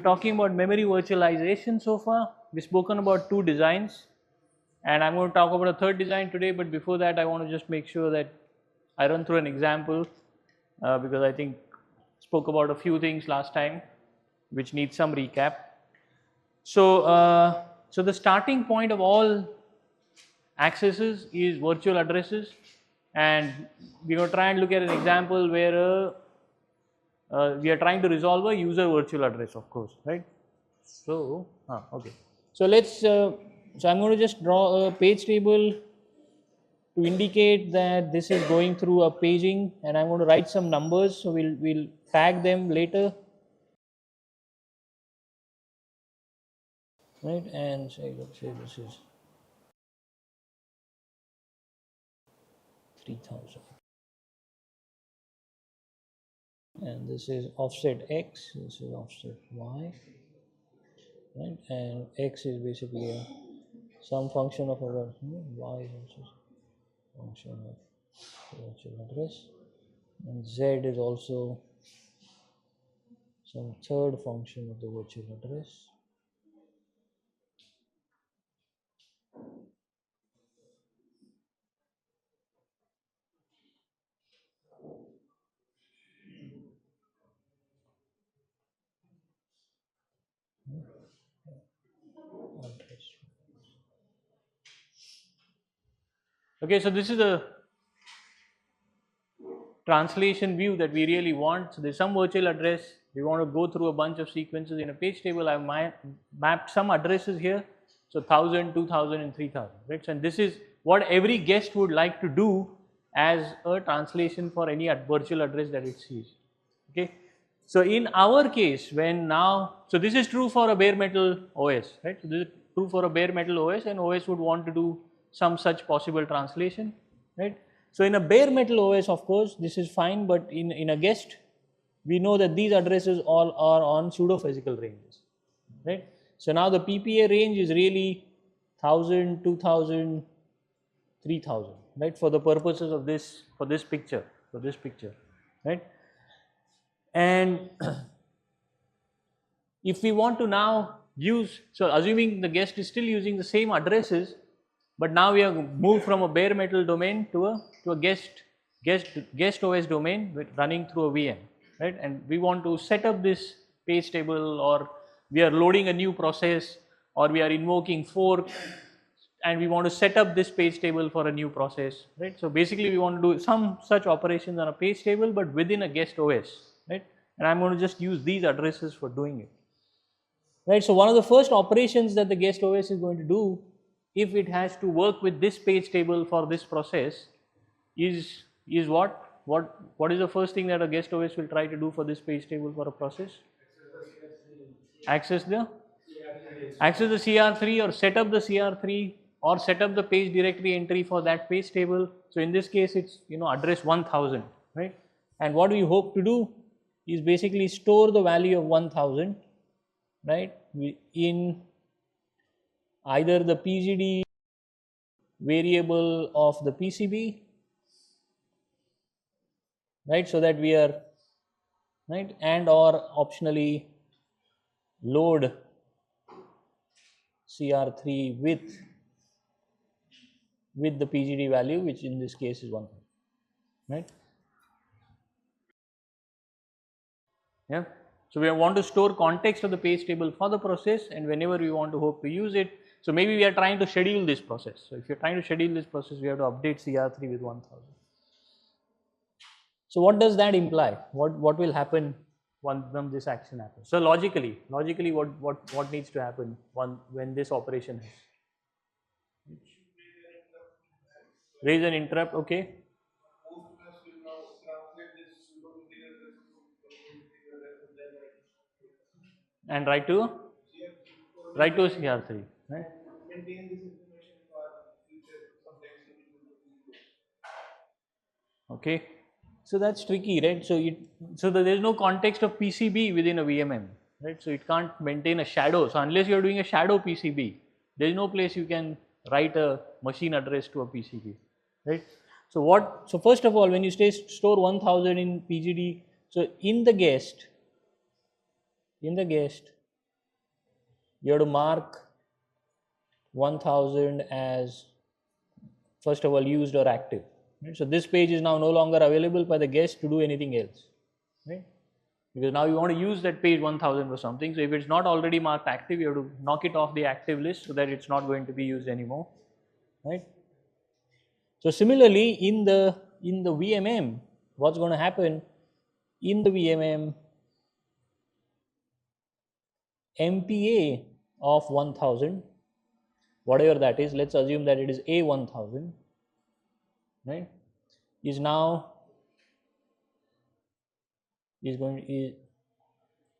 talking about memory virtualization so far. We've spoken about 2 designs, and I'm going to talk about a 3rd design today, but before that I want to just make sure that I run through an example because I think spoke about a few things last time which need some recap. So, so the starting point of all accesses is virtual addresses, and we're going to try and look at an example where we are trying to resolve a user virtual address, of course, right? So, okay. So let's. So I'm going to just draw a page table to indicate that this is going through a paging, and I'm going to write some numbers. So we'll tag them later, right? And say let's say this is 3000. And this is offset x, this is offset y, right? And x is basically some function of our y is also function of virtual address, and z is also some 3rd function of the virtual address. Okay, so this is the translation view that we really want. So there's some virtual address, we want to go through a bunch of sequences in a page table. I've mapped some addresses here, so 1000, 2000 and 3000, right? So, and this is what every guest would like to do as a translation for any virtual address that it sees, okay? So in our case, when now, so this is true for a bare metal OS, right? So this is true for a bare metal OS, and OS would want to do some such possible translation, right? So in a bare metal OS, of course, this is fine, but in a guest, we know that these addresses all are on pseudo physical ranges, right? So now the PPA range is really 1000, 2000, 3000, right? For the purposes of this, for this picture, right? And if we want to now use, so assuming the guest is still using the same addresses, but now we have moved from a bare metal domain to a guest OS domain with running through a VM, right? And we want to set up this page table, or we are loading a new process, or we are invoking fork, and we want to set up this page table for a new process, right? So basically we want to do some such operations on a page table, but within a guest OS, right? And I'm going to just use these addresses for doing it, right? So one of the first operations that the guest OS is going to do, if it has to work with this page table for this process, is what? What is the first thing that a guest OS will try to do for this page table for a process? Access the CR3, or set up the CR3, or set up the page directory entry for that page table. So in this case, it's address 1000, right? And what we hope to do is basically store the value of 1000, right, in either the PGD variable of the PCB, right, so that we are, right, and or optionally load CR3 with the PGD value, which in this case is 1000, right? Yeah. So we want to store context of the page table for the process, and whenever we want to hope to use it. So maybe we are trying to schedule this process. So if you're trying to schedule this process, we have to update CR3 with 1000. So what does that imply? What will happen when this action happens? So logically, what needs to happen when this operation happens? Raise an interrupt, okay. And write to CR3, right? Okay, so that's tricky, right? So there is no context of PCB within a VMM, right? So it can't maintain a shadow. So unless you are doing a shadow PCB, there is no place you can write a machine address to a PCB, right? So first of all, when you store 1000 in PGD, so in the guest, you have to mark 1000 as first of all used or active. Right? So this page is now no longer available by the guest to do anything else, right? Because now you want to use that page 1000 for something. So if it's not already marked active, you have to knock it off the active list so that it's not going to be used anymore, right? So similarly, in the VMM, what's going to happen in the VMM, MPA of 1000, whatever that is, let's assume that it is A1000, right, is now is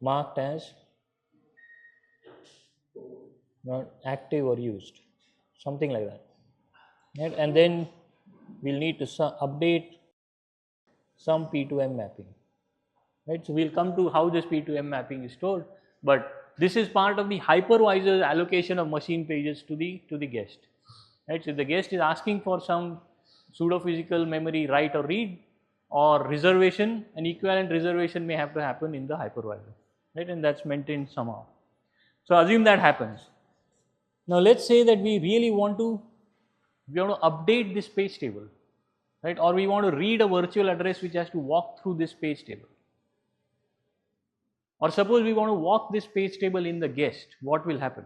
marked as not active or used, something like that, right? And then we'll need to update some P2M mapping, right? So we'll come to how this P2M mapping is stored, but this is part of the hypervisor's allocation of machine pages to the guest, right? So if the guest is asking for some pseudo physical memory write or read or reservation, an equivalent reservation may have to happen in the hypervisor, right? And that's maintained somehow. So assume that happens. Now let's say that we really want to update this page table, right? Or we want to read a virtual address which has to walk through this page table. Or suppose we want to walk this page table in the guest, what will happen?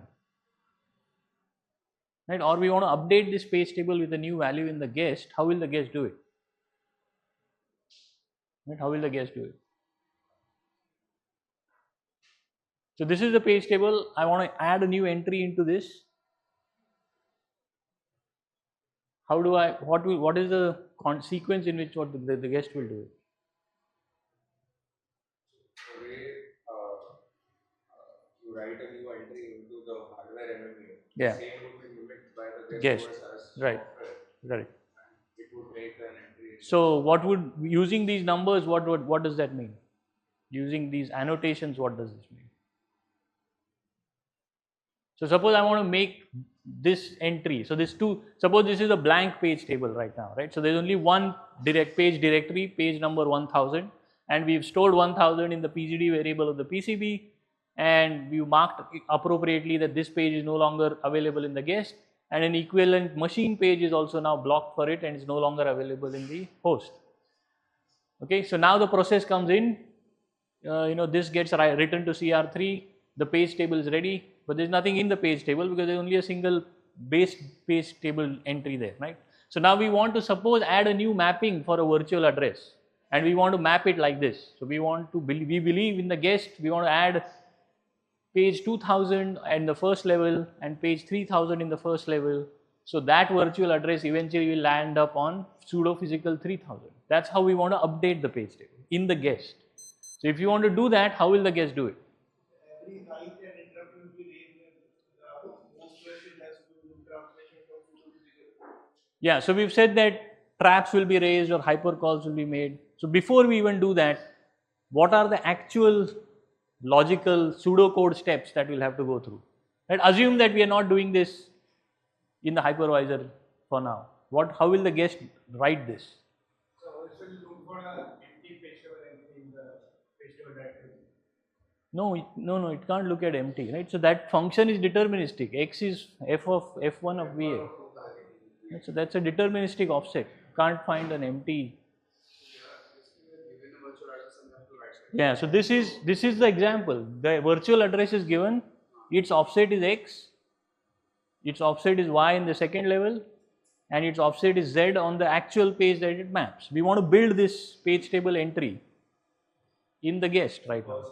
Right? Or we want to update this page table with a new value in the guest, how will the guest do it? Right? How will the guest do it? So this is the page table, I want to add a new entry into this. How do I, what is the sequence in which what the guest will do it? You write a new entry into the hardware memory. Yeah. Same would be mimicked by the guest guest OS right. software. Right. It would make an entry. So what would, using these numbers, what does that mean? Using these annotations, what does this mean? So suppose I want to make this entry. So this suppose this is a blank page table right now, right? So there's only one page directory, page number 1000, and we've stored 1000 in the PGD variable of the PCB, and we marked appropriately that this page is no longer available in the guest, and an equivalent machine page is also now blocked for it and is no longer available in the host. Okay, so now the process comes in, this gets written to CR3, the page table is ready, but there's nothing in the page table because there's only a single base page table entry there, right? So now we want to suppose add a new mapping for a virtual address, and we want to map it like this. So we believe in the guest, we want to add page 2000 in the first level and page 3000 in the first level. So that virtual address eventually will land up on pseudo physical 3000. That's how we want to update the page table in the guest. So if you want to do that, how will the guest do it? Every write and interrupt will be raised and most question has to do transmission from pseudo physical. Yeah, so we've said that traps will be raised or hypercalls will be made. So before we even do that, what are the actual logical pseudocode steps that we'll have to go through? Right? Assume that we are not doing this in the hypervisor for now. How will the guest write this? So it will look for an empty page table entry in the page table directory. No, it can't look at empty, right? So that function is deterministic. X is f1 of VA. Right? So that's a deterministic offset. Can't find an empty. Yeah, so this is the example. The virtual address is given, its offset is X, its offset is Y in the second level, and its offset is Z on the actual page that it maps. We want to build this page table entry in the guest right now.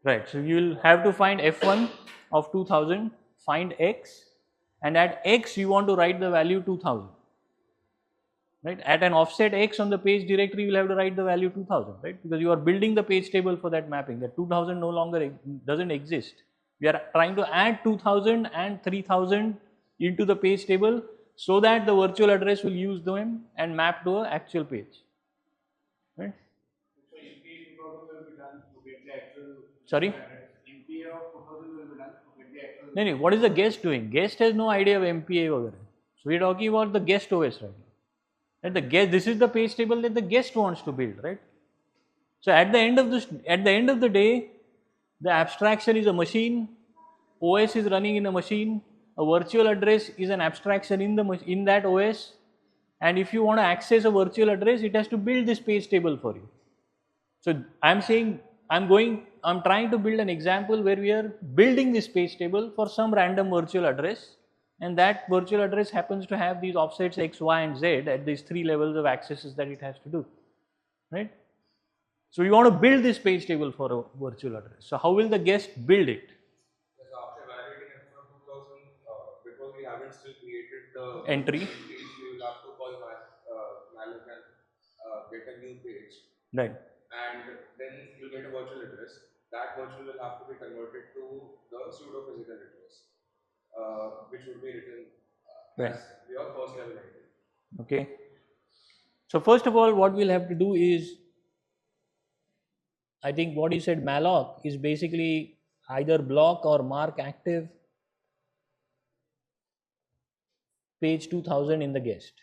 Right, so you will have to find F1 of 2000, find X, and at X you want to write the value 2000. Right? At an offset X on the page directory, you will have to write the value 2000, right? Because you are building the page table for that mapping. That 2000 no longer doesn't exist. We are trying to add 2000 and 3000 into the page table so that the virtual address will use them and map to an actual page. Right? So MP 2000 will be done to get the actual. Sorry? MPA of 2000 will be done to get the actual. No, what is the guest doing? Guest has no idea of MPA over there. So we are talking about the guest OS right now. And this is the page table that the guest wants to build, right? So at the end of the day, The abstraction is a machine, OS is running in a machine, a virtual address is an abstraction in that OS, and if you want to access a virtual address, it has to build this page table for you. So I'm saying I'm trying to build an example where we are building this page table for some random virtual address, and that virtual address happens to have these offsets X, Y, and Z at these 3 levels of accesses that it has to do, right? So we want to build this page table for a virtual address. So how will the guest build it? Yes, after evaluating it from 2000, because we haven't still created the Entry. page, we will have to call malloc and get a new page. Right. And then you'll get a virtual address. That virtual will have to be converted to the pseudo physical address, which would be written Right. as your first level entry. Okay. So first of all, what we'll have to do is, I think what you said malloc is basically either block or mark active page 2000 in the guest,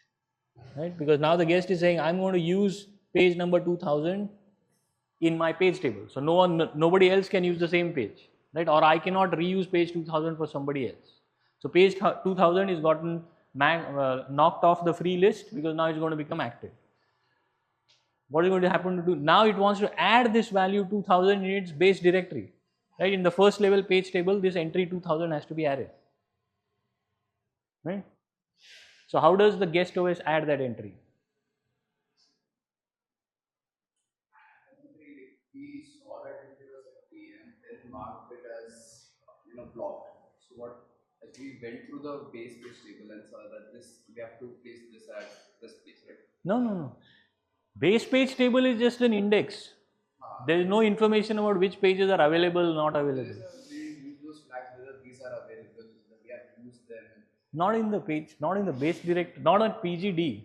right? Because now the guest is saying I'm going to use page number 2000 in my page table. So nobody else can use the same page, right? Or I cannot reuse page 2000 for somebody else. So page 2000 is gotten knocked off the free list because now it's going to become active. What is going to happen to do? Now it wants to add this value 2000 in its base directory, right? In the first level page table, this entry 2000 has to be added, right? So how does the guest OS add that entry? We saw that it was empty and then marked it as blocked. So what? Like we went through the base page table and saw that this we have to place this at this place, right? No. Base page table is just an index. There is no information about which pages are available, not available. We use those flags whether these are available. We have used them. Not in the page, not in the base direct, not on PGD.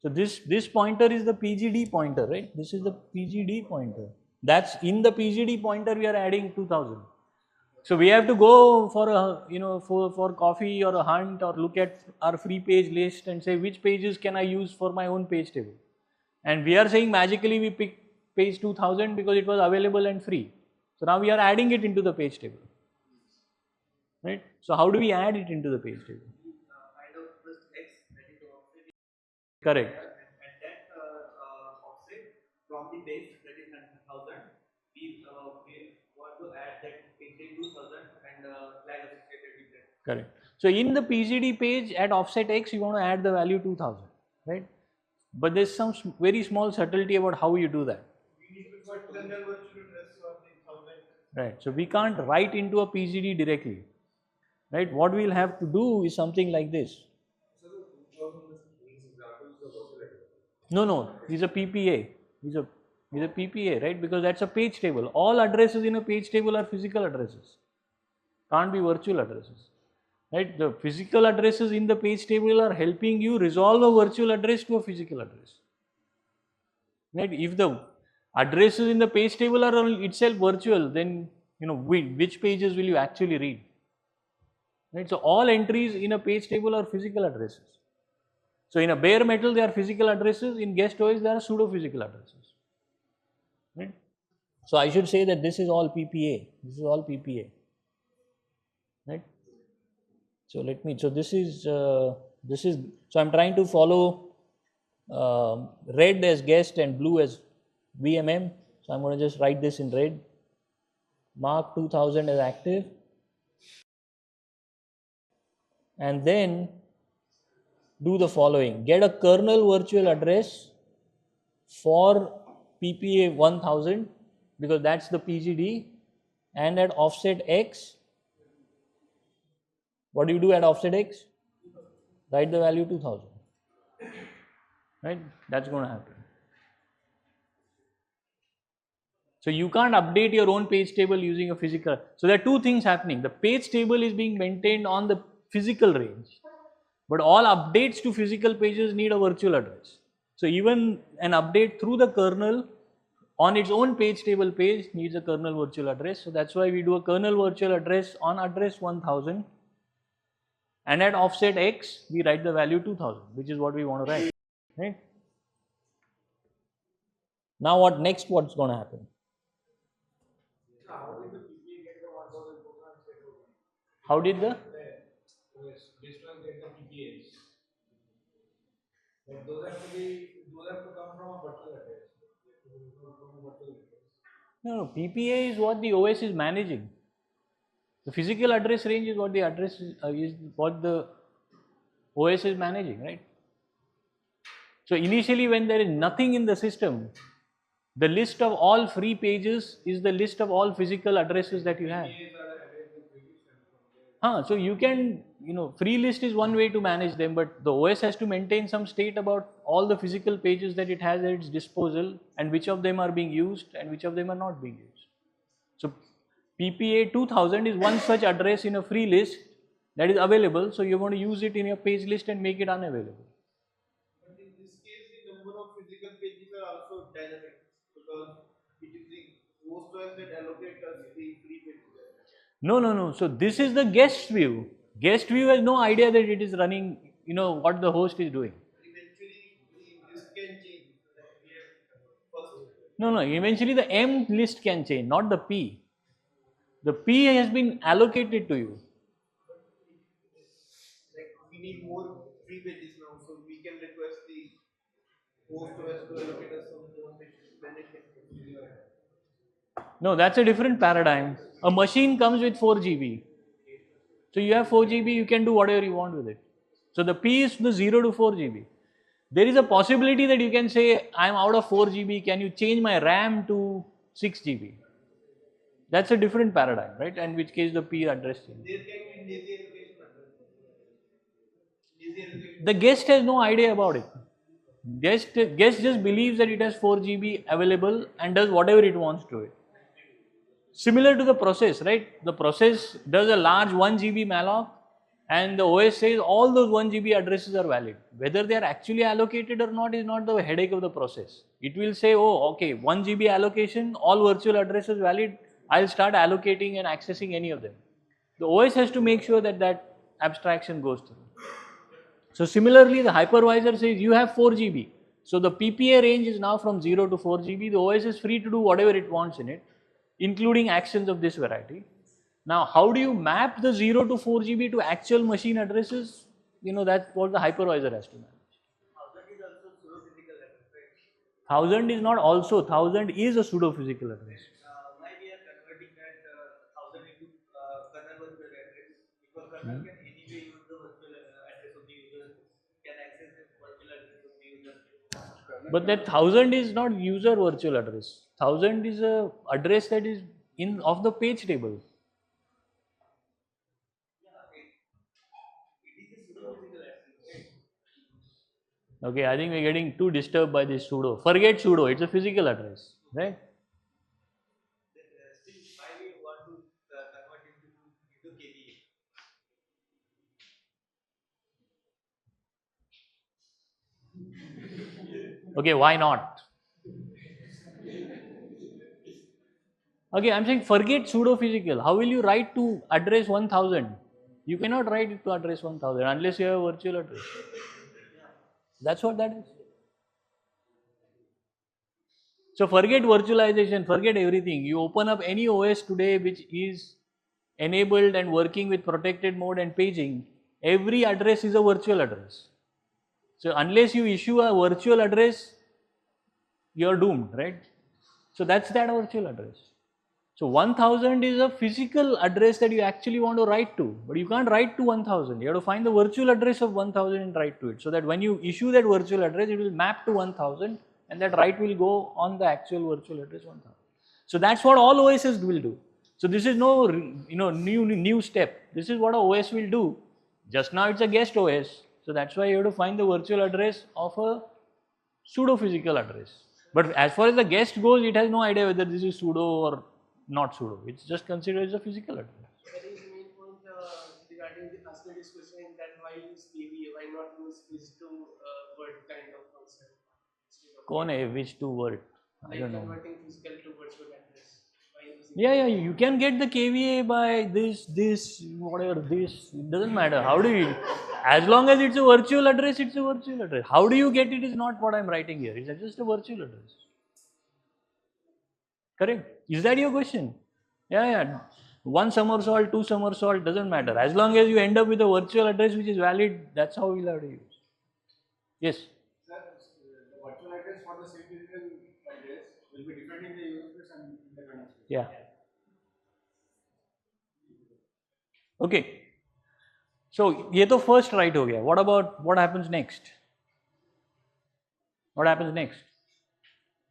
So this pointer is the PGD pointer, right? This is the PGD pointer. That's in the PGD pointer we are adding 2000. So we have to go for a for coffee or a hunt or look at our free page list and say which pages can I use for my own page table. And we are saying magically we pick page 2000 because it was available and free. So now we are adding it into the page table, right? So how do we add it into the page table? Find out first X, that is the offset. Correct. And that offset from the base, that is 1000, we want to add that into 2000 and flag associated with that. Correct. So in the PGD page at offset X, you want to add the value 2000, right? But there's some very small subtlety about how you do that. We need to put kernel virtual address for the 1000. Right. So we can't write into a PGD directly, right? What we'll have to do is something like this. So the 2000 means example is the virtual address. No, he's a PPA. He's a PPA, right? Because that's a page table. All addresses in a page table are physical addresses. Can't be virtual addresses, right? The physical addresses in the page table are helping you resolve a virtual address to a physical address, right? If the addresses in the page table are itself virtual, then which pages will you actually read, right? So all entries in a page table are physical addresses. So in a bare metal they are physical addresses, in guest OS they are pseudo physical addresses, right? So I should say that this is all PPA. This is all PPA, right? So so I'm trying to follow red as guest and blue as VMM. So I'm going to just write this in red. Mark 2000 as active. And then do the following. Get a kernel virtual address for PPA 1000 because that's the PGD, and at offset X, what do you do at offset X? Write the value 2000, right? That's going to happen. So you can't update your own page table using a physical. So there are two things happening. The page table is being maintained on the physical range, but all updates to physical pages need a virtual address. So even an update through the kernel on its own page table page needs a kernel virtual address. So that's why we do a kernel virtual address on address 1000, and at offset X we write the value 2000, which is what we want to write, right? Now what's going to happen? How did the? Based on the PPAs. But those have to come from a virtual address. From a virtual address. No, PPA is what the OS is managing. The physical address range is what the address is what the OS is managing, right? So initially, when there is nothing in the system, the list of all free pages is the list of all physical addresses that you have. So you can, free list is one way to manage them, but the OS has to maintain some state about all the physical pages that it has at its disposal and which of them are being used and which of them are not being used. So PPA 2000 is one such address in a free list that is available, so you're going to use it in your page list and make it unavailable. But in this case, the number of physical pages are also dynamic because it is the host OS that allocate us the free pages. No. So this is the guest view. Guest view has no idea that it is running, what the host is doing. Eventually, this can change. Like we have first. No. Eventually the M list can change, not the P. The P has been allocated to you. Like we need more free pages now, so we can request the host OS to allocate us some more pages. Then it can No, that's a different paradigm. A machine comes with 4 GB. So you have 4 GB, you can do whatever you want with it. So the P is the 0 to 4 GB. There is a possibility that you can say, I'm out of 4 GB, can you change my RAM to 6 GB? That's a different paradigm, right? In which case the P address changes. there can be lazy allocation. Lazy allocation. The guest has no idea about it. Guest just believes that it has 4 GB available and does whatever it wants to it. Similar to the process, right? The process does a large 1 GB malloc and the OS says all those 1 GB addresses are valid. Whether they are actually allocated or not is not the headache of the process. It will say, oh, okay, 1 GB allocation, all virtual addresses valid, I'll start allocating and accessing any of them. The OS has to make sure that that abstraction goes through. So similarly, the hypervisor says you have 4 GB. So the PPA range is now from 0 to 4 GB. The OS is free to do whatever it wants in it, including actions of this variety. Now, how do you map the 0 to 4 GB to actual machine addresses? That's what the hypervisor has to manage. 1000 is also pseudo physical address, right? 1000 is not also, 1000 is a pseudo physical address. Why we are converting that 1000 into kernel virtual address? Because kernel can anyway use the virtual address of the user, can access the virtual address of the user. But that 1000 is not user virtual address. 1000 is a address that is of the page table. Okay, I think we're getting too disturbed by this pseudo. Forget pseudo, it's a physical address, right? Still, why we want to convert it into KVA? Okay, why not? Okay, I'm saying forget pseudo physical. How will you write to address 1000? You cannot write it to address 1000 unless you have a virtual address. That's what that is. So forget virtualization, forget everything. You open up any OS today which is enabled and working with protected mode and paging, every address is a virtual address. So unless you issue a virtual address, you're doomed, right? So that's that virtual address. So 1000 is a physical address that you actually want to write to, but you can't write to 1000. You have to find the virtual address of 1000 and write to it, so that when you issue that virtual address, it will map to 1000 and that write will go on the actual virtual address 1000. So that's what all OSs will do. So this is no new step. This is what a OS will do. Just now it's a guest OS. So that's why you have to find the virtual address of a pseudo physical address. But as far as the guest goes, it has no idea whether this is pseudo or not pseudo. It's just considered as a physical address. That is the main point regarding the asking this question is that why use KVA, why not use switch to word kind of concept? कौन है which to word? I Like don't know. converting physical to virtual address. Why using Yeah, you can get the KVA by this, whatever, this. It doesn't matter. How do you? As long as it's a virtual address, it's a virtual address. How do you get it is not what I'm writing here. It's just a virtual address. Correct? Is that your question? Yeah. one somersault, two somersault, doesn't matter. As long as you end up with a virtual address which is valid, that's how we'll have to use. Yes? Sir, the virtual address for the same physical address will be different in the user space and in the kernel space. Yeah. Okay. So, ये तो first write हो गया. What about what happens next? What happens next?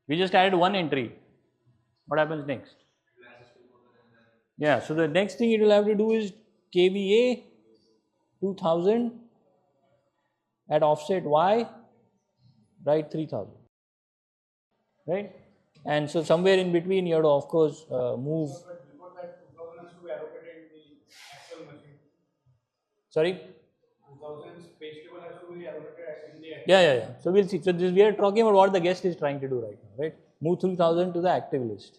We just added one entry. What happens next? Yeah, so the next thing it will have to do is KVA 2000 at offset Y, write 3000. Right? And so somewhere in between you have to of course move. But before that, 2000 has to be allocated in the actual machine. Sorry? 2000's page table has to be allocated in the Yeah. So we'll see. So this, we are talking about what the guest is trying to do right now, right? Move 3000 to the active list,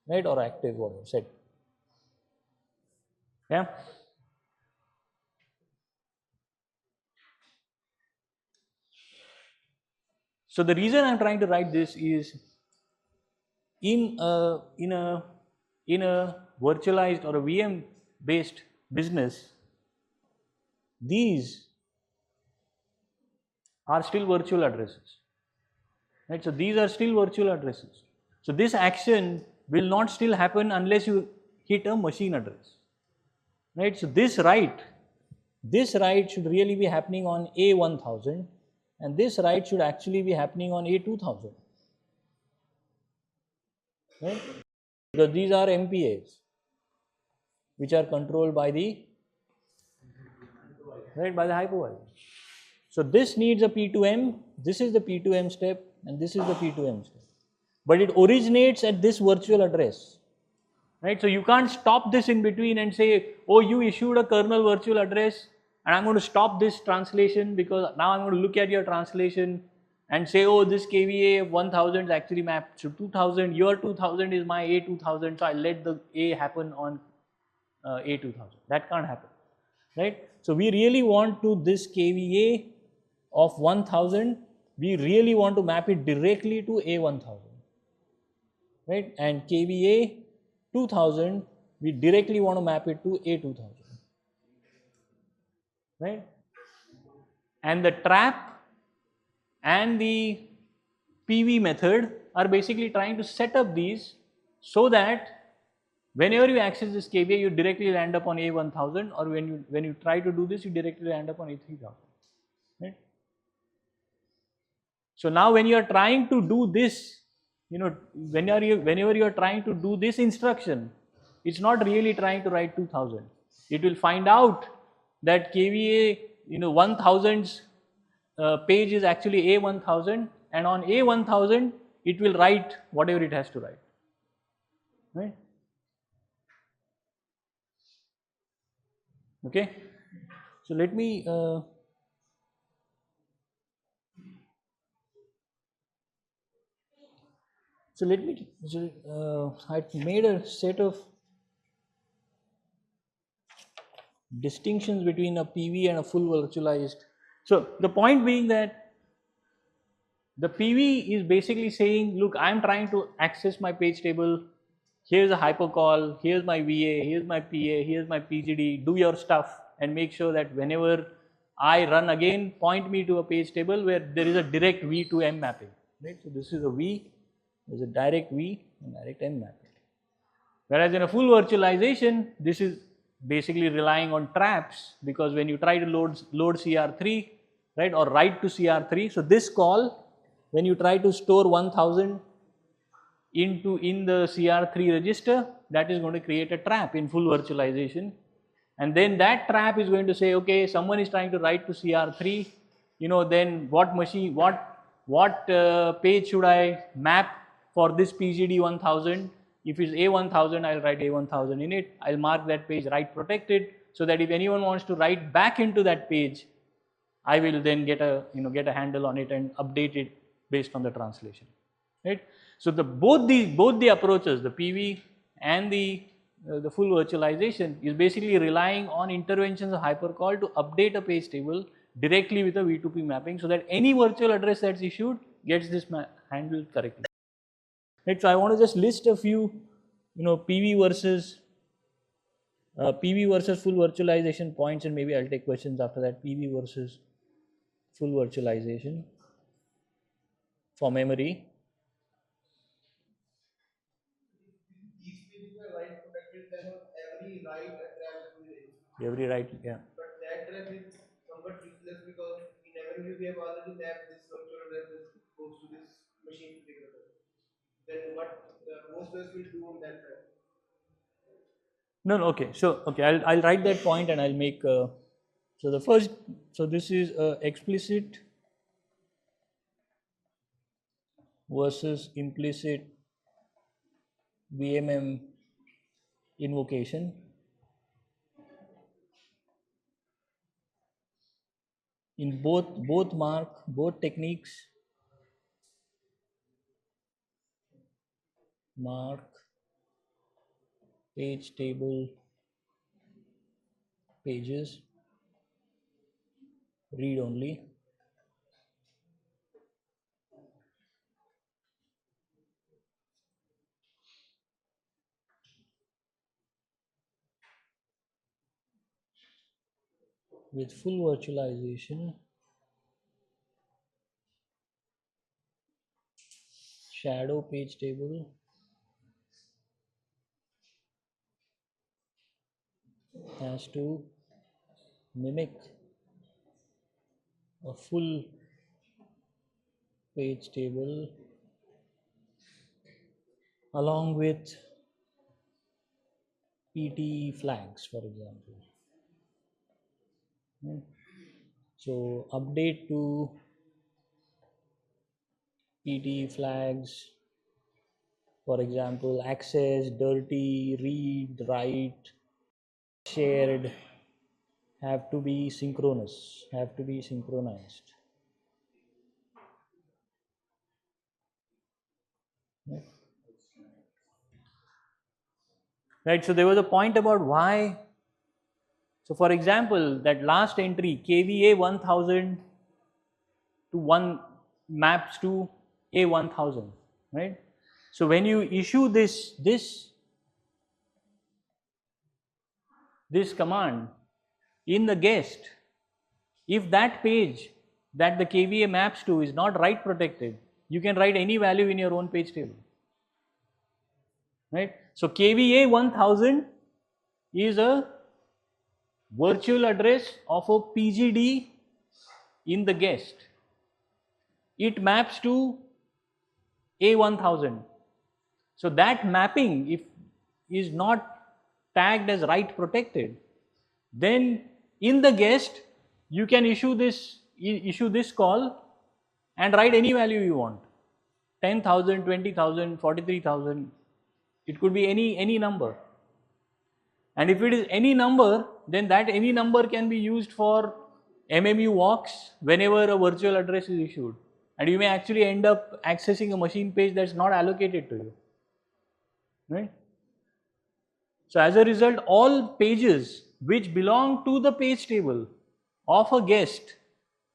right? Or active, whatever, set. Yeah? So the reason I'm trying to write this is in a virtualized or a VM based business, these are still virtual addresses, right? So these are still virtual addresses. So this action will not still happen unless you hit a machine address, right? So this write should really be happening on A1000 and this write should actually be happening on A2000, right? Because these are MPAs which are controlled by the hypervisor. So this needs a P2M, this is the P2M step and this is the P2M step. But it originates at this virtual address, right? So you can't stop this in between and say, oh, you issued a kernel virtual address and I'm going to stop this translation because now I'm going to look at your translation and say, oh, this KVA 1000 is actually mapped to 2000, your 2000 is my A2000, so I let the A happen on A2000. That can't happen, right? So we really want to this KVA of 1000, we really want to map it directly to A1000, right? And KVA 2000, we directly want to map it to A2000, right? And the trap and the PV method are basically trying to set up these so that whenever you access this KVA, you directly land up on A1000, or when you try to do this, you directly land up on A3000, right? So now when you are trying to do this, whenever you are trying to do this instruction, it's not really trying to write 2000. It will find out that KVA 1000's page is actually A1000, and on A1000 it will write whatever it has to write, right? Okay, so let me I made a set of distinctions between a PV and a full virtualized. So the point being that the PV is basically saying, look, I'm trying to access my page table, here's a hypercall, here's my VA, here's my PA, here's my PGD, do your stuff and make sure that whenever I run again, point me to a page table where there is a direct V to M mapping, right? So this is a V, there's a direct V and direct M mapping. Whereas in a full virtualization, this is basically relying on traps, because when you try to load CR3, right, or write to CR3, so this call, when you try to store 1000 in the CR3 register, that is going to create a trap in full virtualization, and then that trap is going to say, okay, someone is trying to write to CR3, then what machine, what page should I map for this PGD 1000? If it's A1000, I'll write A1000 in it. I'll mark that page write protected, so that if anyone wants to write back into that page, I will then get a handle on it and update it based on the translation, right? So both the approaches, the PV and the full virtualization, is basically relying on interventions of hypercall to update a page table directly with a V2P mapping, so that any virtual address that's issued gets this handled correctly. Right, so I want to just list a few, PV versus PV versus full virtualization points, and maybe I'll take questions after that. PV versus full virtualization for memory. These pages are write protected, then every write a trap will be raised. Every write, yeah. But that trap is somewhat useless because in memory we have already mapped this virtual address goes to this machine particular address. Then what Postgres will do on that trap? No, no, okay. So, okay, I'll write that point and I'll make. So the first, so this is explicit versus implicit VMM invocation. In both techniques, mark page table pages read only. With full virtualization, shadow page table has to mimic a full page table along with PT flags, for example. So update to PT flags, for example, access, dirty, read, write, shared, have to be synchronous, have to be synchronized. Right, so there was a point about why. So for example, that last entry KVA 1000 to 1 maps to A1000, right? So when you issue this command in the guest, if that page that the KVA maps to is not write protected, you can write any value in your own page table, right? So KVA 1000 is a virtual address of a PGD in the guest. It maps to A1000. So that mapping, if is not tagged as write protected, then in the guest you can issue this call and write any value you want. 10,000, 20,000, 43,000. It could be any number. And if it is any number, then that any number can be used for MMU walks whenever a virtual address is issued. And you may actually end up accessing a machine page that's not allocated to you. Right? So as a result, all pages which belong to the page table of a guest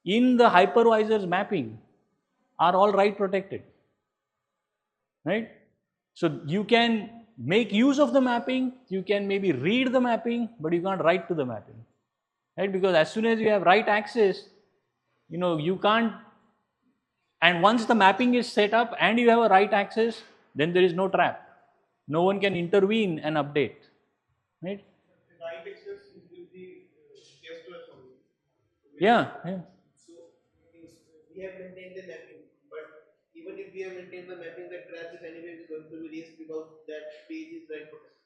in the hypervisor's mapping are all write protected. Right? So you can make use of the mapping, you can maybe read the mapping, but you can't write to the mapping. Right? Because as soon as you have write access, you can't, and once the mapping is set up and you have a write access, then there is no trap. No one can intervene and update. Right? Write access will be guest to us only. Yeah. So we have maintained the mapping, but even if we have maintained the mapping, the trap is anyway going to be raised because that page is write protected.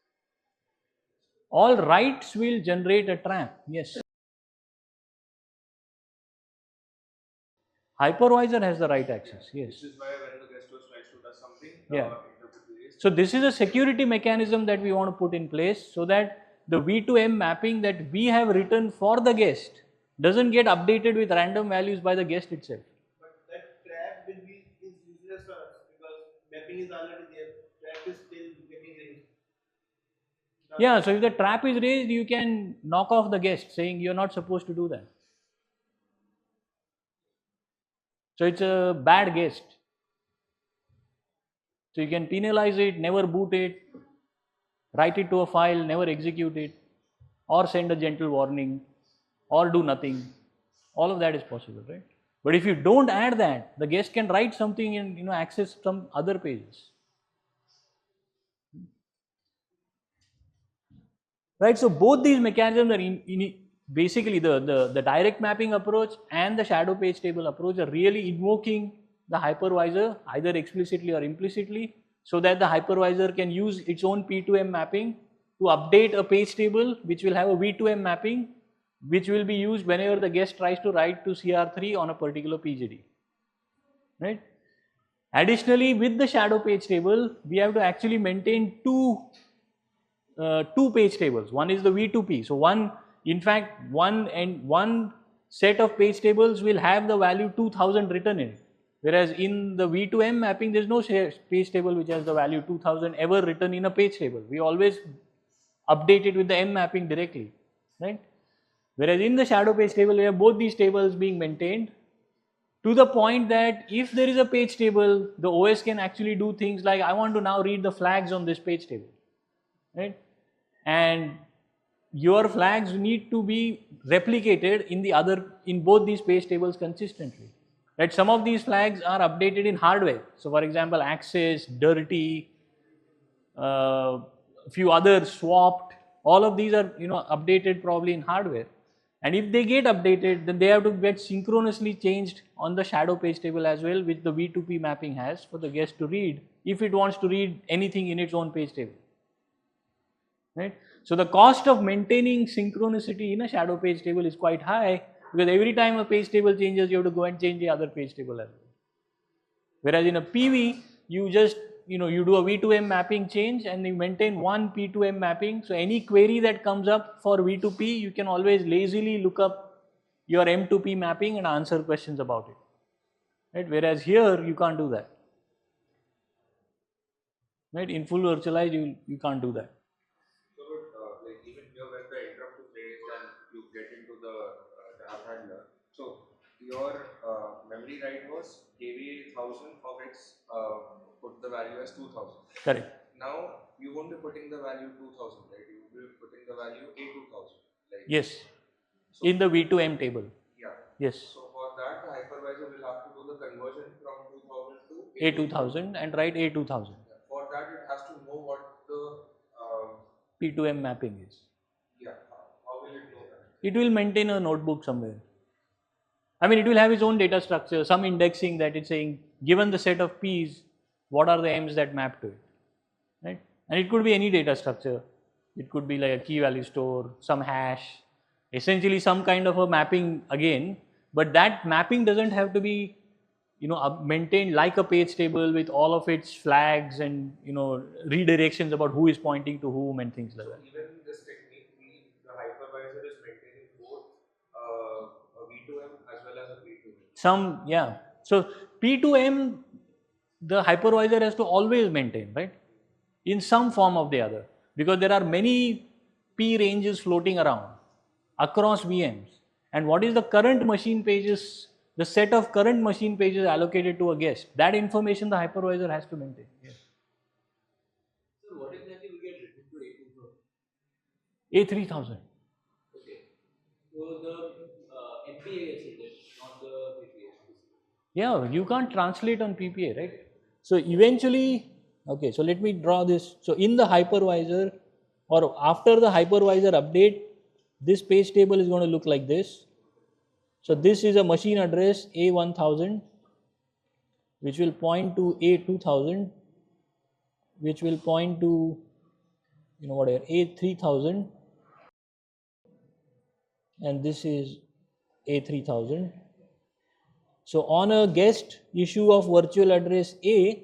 All writes will generate a trap. Yes. Hypervisor has the write access. Yes. This is why when the guest host tries to do something, Yeah. interpret the raised. So this is a security mechanism that we want to put in place so that the V2M mapping that we have written for the guest doesn't get updated with random values by the guest itself. But that trap will be is useless for us because mapping is already there. Trap is still getting raised. Yeah, so if the trap is raised, you can knock off the guest saying you're not supposed to do that. So it's a bad guest. So you can penalize it, never boot it, write it to a file, never execute it. or send a gentle warning or do nothing. All of that is possible, right? But if you don't add that, the guest can write something and access some other pages. Right, so both these mechanisms are basically the direct mapping approach and the shadow page table approach are really invoking the hypervisor either explicitly or implicitly, so that the hypervisor can use its own P2M mapping to update a page table which will have a V2M mapping, which will be used whenever the guest tries to write to CR3 on a particular PGD. Right? Additionally, with the shadow page table, we have to actually maintain two page tables. One is the V2P. So one set of page tables will have the value 2000 written in it. Whereas in the V2M mapping, there is no page table which has the value 2000 ever written in a page table. We always update it with the M mapping directly, right? Whereas in the shadow page table, we have both these tables being maintained to the point that if there is a page table, the OS can actually do things like, I want to now read the flags on this page table. Right? And your flags need to be replicated in both these page tables consistently. Right? Some of these flags are updated in hardware. So for example, access, dirty, a few others swapped, all of these are updated probably in hardware. And if they get updated, then they have to get synchronously changed on the shadow page table as well, which the V2P mapping has for the guest to read if it wants to read anything in its own page table. Right? So the cost of maintaining synchronicity in a shadow page table is quite high, because every time a page table changes, you have to go and change the other page table as well. Whereas in a PV, you just you do a V2M mapping change and you maintain one P2M mapping. So any query that comes up for V2P, you can always lazily look up your M2P mapping and answer questions about it. Right? Whereas here, you can't do that. Right? In full virtualized, you can't do that. So, like even here, when the interrupt is raised and you get into the tab handler, so your memory write was KVA 1000 of its put the value as 2000. Correct. Now you won't be putting the value 2000, right? You will be putting the value A2000. Like, yes. So in the V2M table. Yeah. Yes. So for that, the hypervisor will have to do the conversion from 2000 to A2000 and write A2000. Yeah. For that, it has to know what the P2M mapping is. Yeah. How will it know that? It will maintain a notebook somewhere. I mean, it will have its own data structure, some indexing that it's saying, given the set of P's, what are the M's that map to it, right? And it could be any data structure. It could be like a key value store, some hash, essentially some kind of a mapping again, but that mapping doesn't have to be, maintained like a page table with all of its flags and, redirections about who is pointing to whom and things like that. Even in this technique, the hypervisor is maintaining both a V2M as well as a P2M. Yeah. So P2M, the hypervisor has to always maintain, right? In some form of the other, because there are many P ranges floating around across VMs. And what is the current machine pages, the set of current machine pages allocated to a guest? That information the hypervisor has to maintain. Yes. So what exactly will get written to A2000? A3000. Okay. So the MPA is it, not the PPA. Yeah, you can't translate on PPA, right? So eventually, okay, so let me draw this. So in the hypervisor, or after the hypervisor update, this page table is going to look like this. So this is a machine address A1000, which will point to A2000, which will point to, whatever, A3000, and this is A3000. So on a guest issue of virtual address A,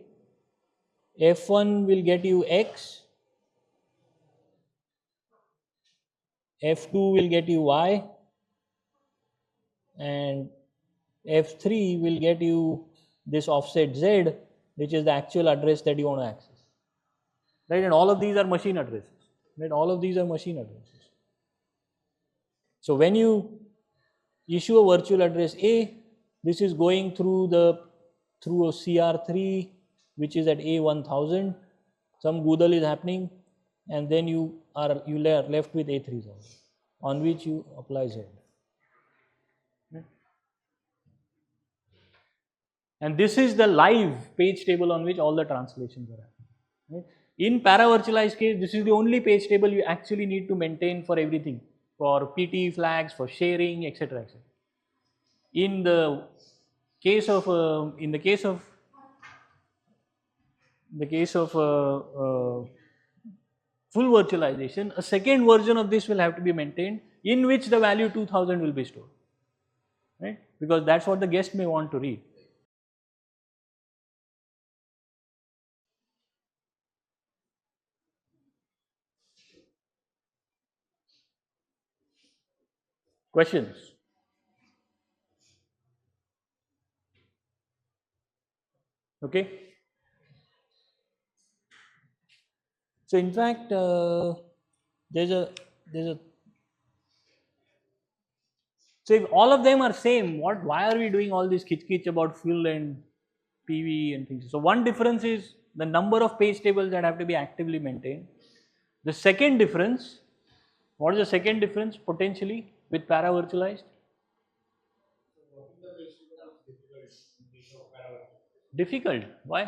F1 will get you X, F2 will get you Y, and F3 will get you this offset Z, which is the actual address that you want to access. Right, and all of these are machine addresses. Right, all of these are machine addresses. So when you issue a virtual address A, this is going through a CR3, which is at A1000. Some Google is happening, and then you are left with A3000. on which you apply Z. And this is the live page table on which all the translations are happening. Right? In para-virtualized case, this is the only page table you actually need to maintain for everything, for PT flags, for sharing, etc., etc. In the case of full virtualization, a second version of this will have to be maintained, in which the value 2000 will be stored, right? Because that's what the guest may want to read. Questions? Okay. So in fact, there's a so if all of them are same, why are we doing all this kitch about full and PV and things? So one difference is the number of page tables that have to be actively maintained. The second difference, what is the second difference potentially with para virtualized? Difficult. Why?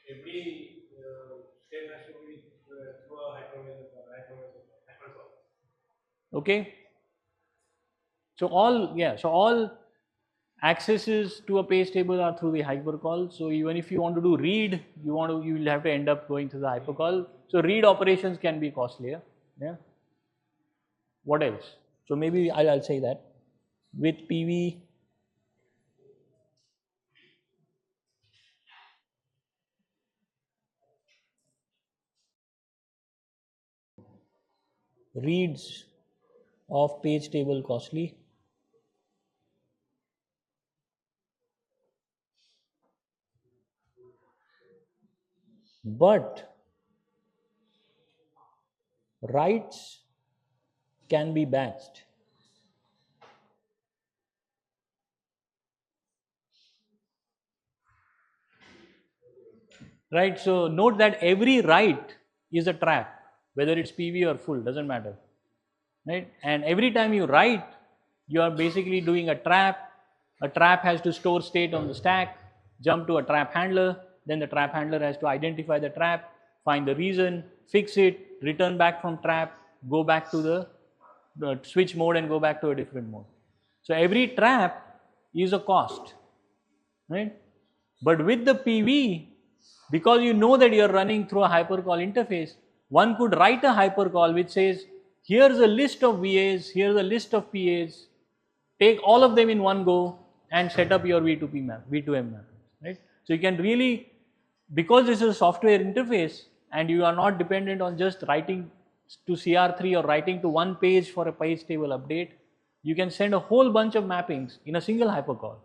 Every step has to be through a hypervisor. Okay. So all accesses to a page table are through the hypercall. So even if you want to do read, you will have to end up going to the hypercall. So read operations can be costlier. Yeah. What else? So maybe I'll say that with PV. Reads of page table costly. But writes can be batched. Right, so note that every write is a trap, whether it's PV or full, doesn't matter. Right, and every time you write, you are basically doing a trap. A trap has to store state on the stack, jump to a trap handler, then the trap handler has to identify the trap, find the reason, fix it, return back from trap, go back to the switch mode and go back to a different mode. So every trap is a cost, right? But with the PV, because you know that you are running through a hypercall interface, one could write a hypercall which says, here's a list of VAs, here's a list of PAs, take all of them in one go and set up your V2M mappings, right? So you can really, because this is a software interface and you are not dependent on just writing to CR3 or writing to one page for a page table update, you can send a whole bunch of mappings in a single hypercall.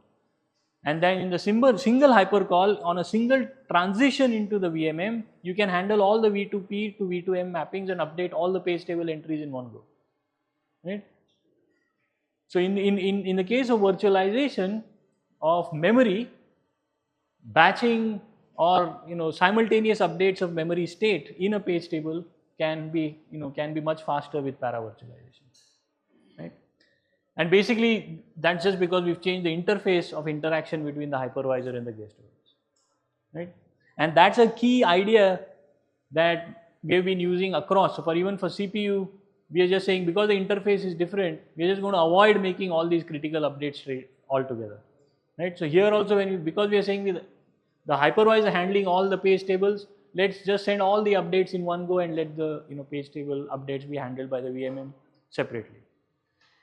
And then in the single hypercall on a single transition into the VMM, you can handle all the V2P to V2M mappings and update all the page table entries in one go, right? So in the case of virtualization of memory, batching or simultaneous updates of memory state in a page table can be much faster with para virtualization, right? And basically that's just because we've changed the interface of interaction between the hypervisor and the guest OS, right? And that's a key idea that we've been using across. So even for CPU, we are just saying because the interface is different, we are just going to avoid making all these critical updates straight altogether, right? So here also because we are saying the hypervisor handling all the page tables, let's just send all the updates in one go and let the page table updates be handled by the VMM separately.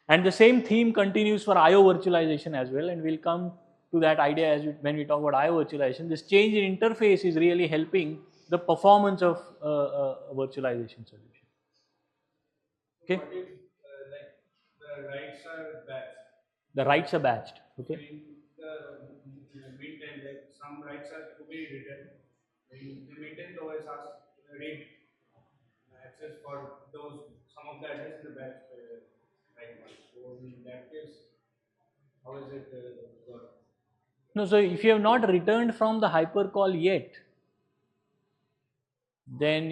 And the same theme continues for IO virtualization as well, and we'll come to that idea when we talk about IO virtualization. This change in interface is really helping the performance of a virtualization solution. Okay. What if like the writes are batched? The writes are batched. Okay. In the meantime, like some writes are to be written. In the meantime, the OS asks read access for those some of the address in the batch right now. So in that case, how is it work? No, so if you have not returned from the hypercall yet, then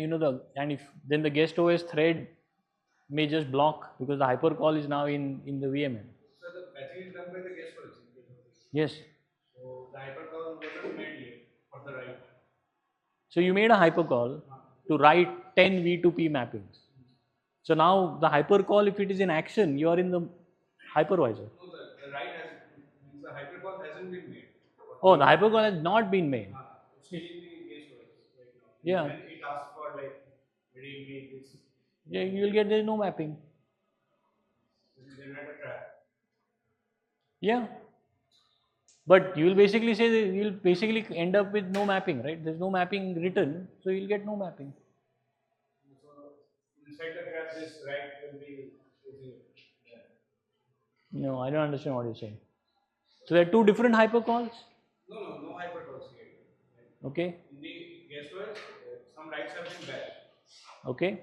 then the guest OS thread may just block because the hypercall is now in the VMN. So the batching is done by the guest also. Yes. So the hypercall wasn't made yet for the write. So you made a hypercall to write 10 V2P mappings. So now the hypercall, if it is in action, you are in the hypervisor. No, the write has, means the hypercall hasn't been made. Oh, the hypercall has not been made. It's still in the guest OS right now. Yeah. When it asks for like, read me this, Yeah, you will get there is no mapping. this is generate a trap. Yeah. But you will basically say that you will basically end up with no mapping, right? There is no mapping written, so you will get no mapping. So inside the trap, this write will be using it. No, I don't understand what you're saying. So there are two different hypercalls. No hypercalls here. Okay. In the guest OS, some writes have been batched. Okay.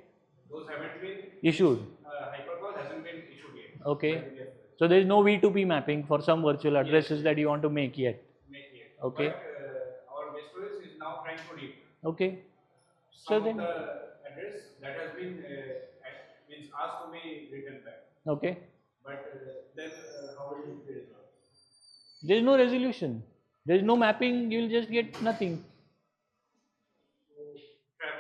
Those haven't been Issued. Hypercall hasn't been issued yet. Okay. By the guest OS. So there is no V2P mapping for some virtual addresses that you want to make yet. Make yet. Okay. But our guest OS is now trying to read. Okay. So Some then. of the address that has been means asked to be written back. Okay. But then how will it be resolved? There is no resolution. There is no mapping. You will just get nothing. So trap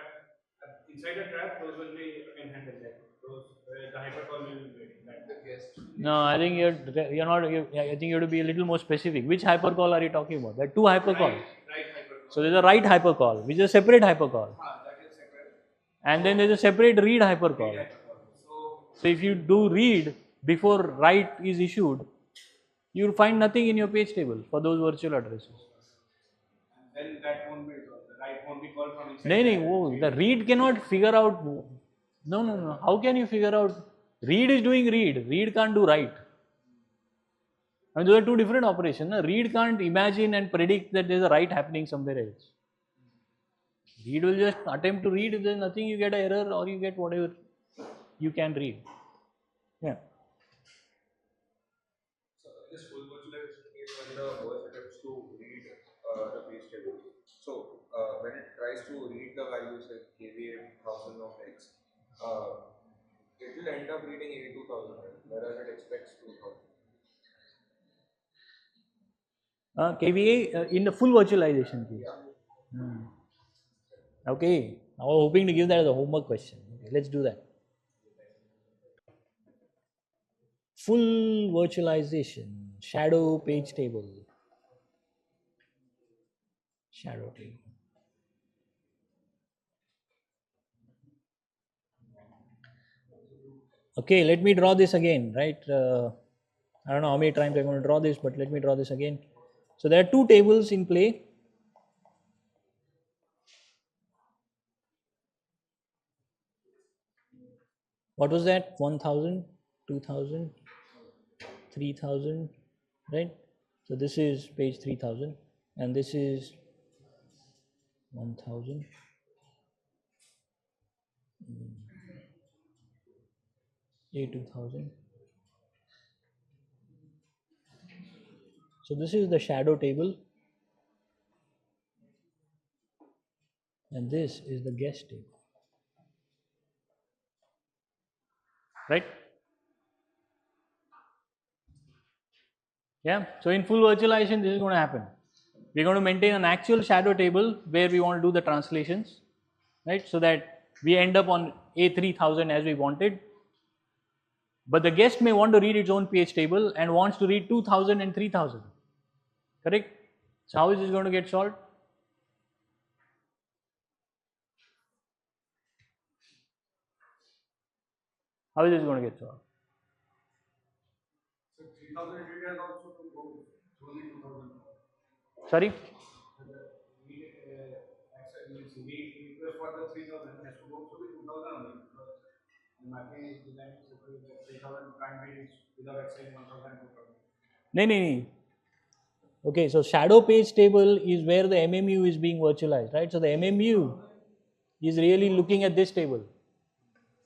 inside a trap, those will be again handled. Like those the hypercall will be waiting. The guest. No, I think you're not. I think you have to be a little more specific. Which hypercall are you talking about? There are two hypercalls. Right hypercall. So there's a write hypercall, which is a separate hypercall, That is separate. and then there's a separate read hypercall. So So if you do read before write is issued, you will find nothing in your page table for those virtual addresses. then that won't be resolved. The write won't be called from inside. No, the read cannot figure out. No. How can you figure out? Read is doing read. Read can't do write. I mean, those are two different operations. No? Read can't imagine and predict that there's a write happening somewhere else. Read will just attempt to read. If there's nothing, you get an error or you get whatever you can read. Yeah. So this full virtualization is when the OS attempts to read the page table. So when it tries to read the values like KVA 1000 of X, it will end up reading 82,000, right? Whereas it expects 2,000. KVA in the full virtualization case. Okay. I was hoping to give that as a homework question. Okay, let's do that. Full virtualization, shadow page table. Shadow table. Okay, let me draw this again, right? I don't know how many times I'm going to draw this, but let me draw this again. So there are two tables in play. What was that? 1000, 2000, 3000, right? So this is page 3000 and this is 1000. A2000. So this is the shadow table and this is the guest table. Right? Yeah. So in full virtualization, this is going to happen. We're going to maintain an actual shadow table where we want to do the translations, right? So that we end up on A3000 as we wanted. But the guest may want to read its own page table and wants to read 2000 and 3000. Correct? So how is this going to get solved? How is this going to get solved? So 3000 read has also to go only 2000. Sorry? We request for the 3000 has to go to the 2000 only because the mapping is designed so that 3000 can't be reached without accessing 1000 and 2000. No. Okay, so shadow page table is where the MMU is being virtualized, right? So the MMU is really looking at this table,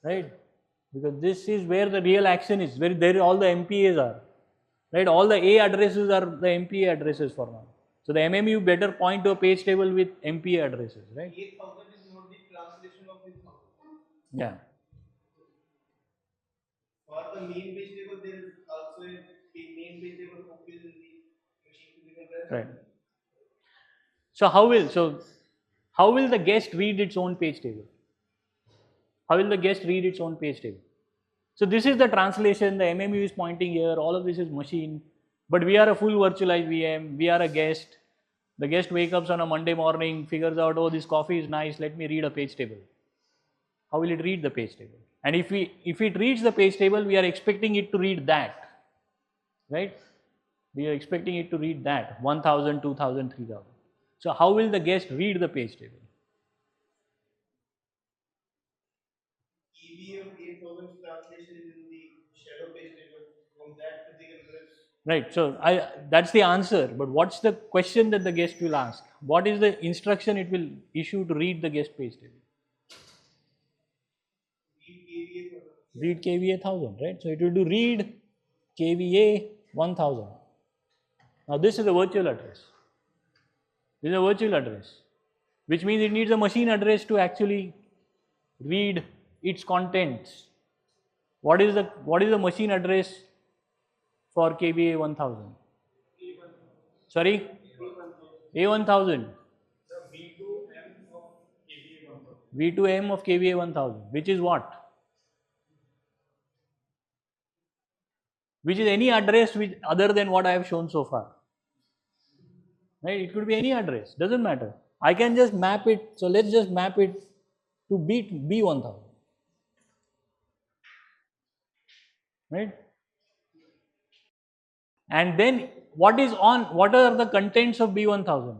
right? Because this is where the real action is, where there all the MPAs are, right? All the A addresses are the MPA addresses for now. So the MMU better point to a page table with MPA addresses, right? 8000 is not the translation of this 1000. Yeah. For the main page table, there is also a main page table hook is in the machine physical address. Right. So how will the guest read its own page table? How will the guest read its own page table? So this is the translation, the MMU is pointing here, all of this is machine, but we are a full virtualized VM, we are a guest. The guest wakes up on a Monday morning, figures out, oh, this coffee is nice, let me read a page table. How will it read the page table? And if it reads the page table, we are expecting it to read that, right? We are expecting it to read that, 1000, 2000, 3000. So how will the guest read the page table? EVA of 8000 translation is in the shadow page table from that physical address. Right, so that's the answer, but what's the question that the guest will ask? What is the instruction it will issue to read the guest page table? Read KVA 1000, right? So it will do read KVA 1000. Now this is a virtual address. This is a virtual address, which means it needs a machine address to actually read its contents. What is the machine address for KVA 1000? Sorry? A1000. V2M of KVA 1000, which is what? Which is any address which other than what I have shown so far. Right? It could be any address, doesn't matter. I can just map it, so let's just map it to B1000. Right? And then what are the contents of B1000?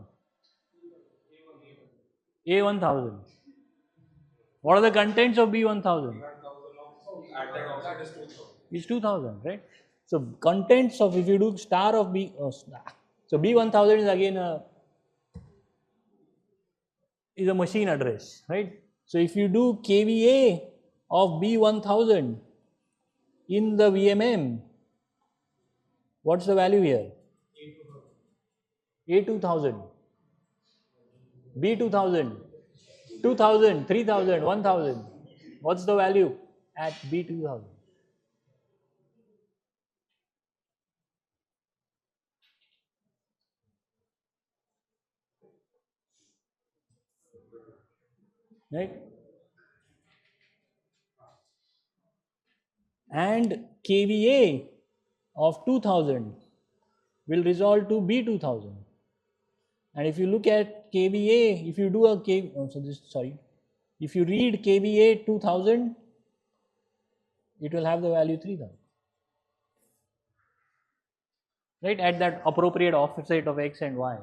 A1000. What are the contents of B1000? Is 2000, right? So contents of, if you do star of B, so B1000 is again is a machine address, right? So if you do KVA of B1000 in the VMM, what's the value here? A2000, B2000, 2000, 3000, 1000. What's the value at B2000? Right? And KVA of 2000 will resolve to B2000. And if you look at KVA, if you do a if you read KVA 2000, it will have the value 3000. Right? At that appropriate offset of X and Y.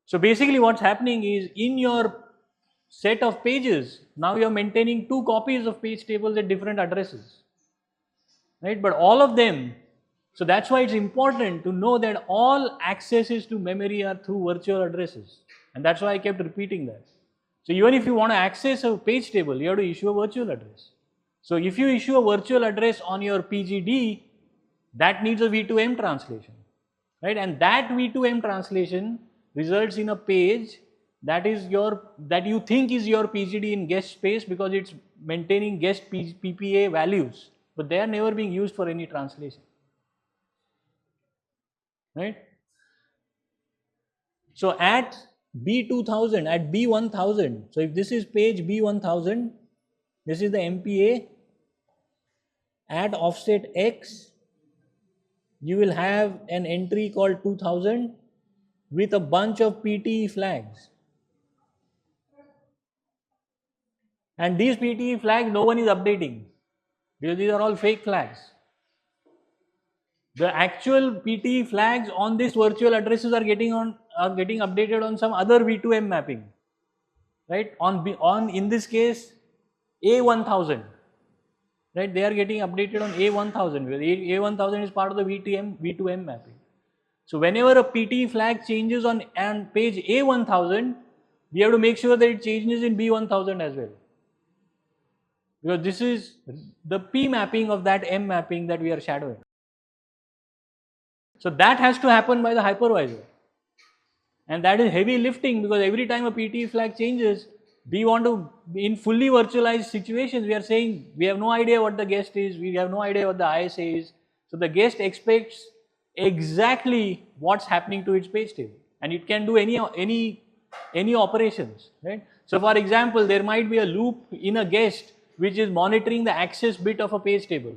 So basically what's happening is, in your set of pages, now you are maintaining two copies of page tables at different addresses, right? But all of them, so that's why it's important to know that all accesses to memory are through virtual addresses, and that's why I kept repeating that. So even if you want to access a page table, you have to issue a virtual address. So if you issue a virtual address on your PGD, that needs a V2M translation, right? And that V2M translation results in a page that you think is your PGD in guest space, because it's maintaining guest PPA values, but they are never being used for any translation, right? So at B2000, at B1000, so if this is page B1000, this is the MPA, at offset X, you will have an entry called 2000 with a bunch of PTE flags. And these PTE flags no one is updating, because these are all fake flags. The actual PTE flags on these virtual addresses are getting updated on some other V2M mapping, right? In this case A1000, right? They are getting updated on A1000, because A1000 is part of the V2M mapping. So whenever a PTE flag changes on page A1000, we have to make sure that it changes in B1000 as well, because this is the P mapping of that M mapping that we are shadowing. So that has to happen by the hypervisor, and that is heavy lifting, because every time a PTE flag changes, We want to, in fully virtualized situations, we are saying we have no idea what the guest is, we have no idea what the ISA is. So the guest expects exactly what's happening to its page table, and it can do any operations, right? So for example, there might be a loop in a guest which is monitoring the access bit of a page table.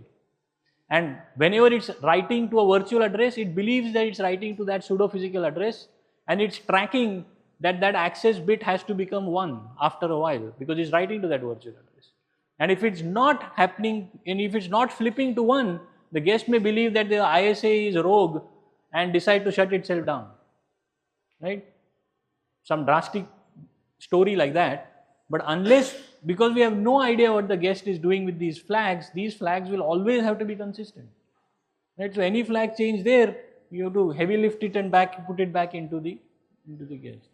And whenever it's writing to a virtual address, it believes that it's writing to that pseudo physical address, and it's tracking that that access bit has to become 1 after a while, because it's writing to that virtual address. And if it's not happening, and if it's not flipping to 1, the guest may believe that the ISA is rogue and decide to shut itself down, right? Some drastic story like that. But unless, because we have no idea what the guest is doing with these flags will always have to be consistent, right? So any flag change there, you have to heavy lift it and put it back into the guest,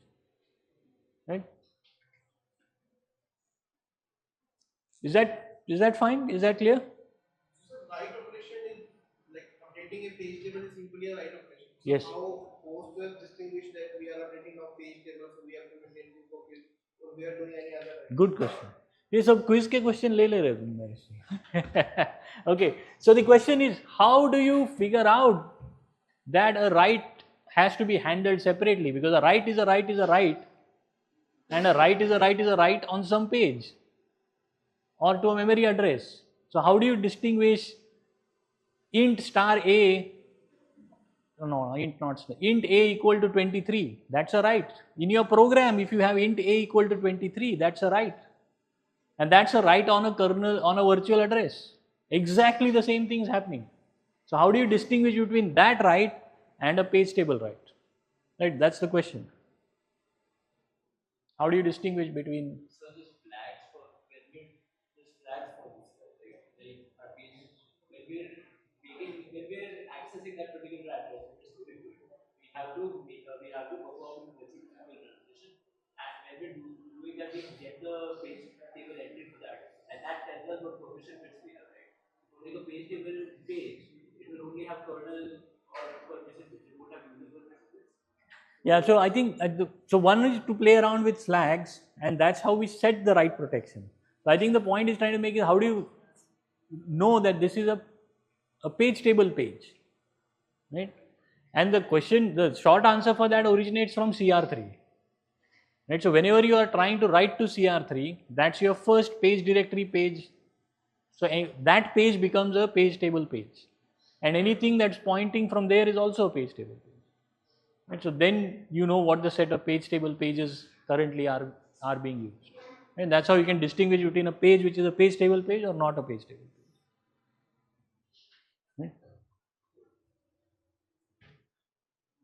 right? Is that fine? Is that clear? So write operation is like updating a page table is simply a write operation. So Yes. how host will distinguish that we are updating our page table, so we have to maintain two copies, or we are doing any other write? Good question. ये सब quiz के question ले रहे तुम मेरे से. Okay, so the question is, how do you figure out that a write has to be handled separately? Because a write is a write is a write, and a write is a write is a write on some page or to a memory address. So how do you distinguish int star a? No, int not star, int a equal to 23. That's a write. In your program, if you have int a equal to 23, that's a write. And that's a write on a kernel, on a virtual address. Exactly the same thing is happening. So how do you distinguish between that write and a page table write? Right, that's the question. How do you distinguish between? So these flags for when we these flags for this like our page when we're accessing that particular address, which is very good, we have to perform virtual physical translation, and when we're doing that, we get the page table entry for that, and that tells us what permission bits we have, right? Only the page table page, it will only have kernel or permission bits. It won't have user permission bits. Yeah, so I think so one is to play around with flags, and that's how we set the write protection. So I think the point is trying to make is, how do you know that this is a page table page, right? And the question, the short answer for that originates from CR3, right? So whenever you are trying to write to CR3, that's your first page directory page. So that page becomes a page table page, and anything that's pointing from there is also a page table page. Right, so then you know what the set of page table pages currently are being used. And that's how you can distinguish between a page which is a page table page or not a page table page. Right?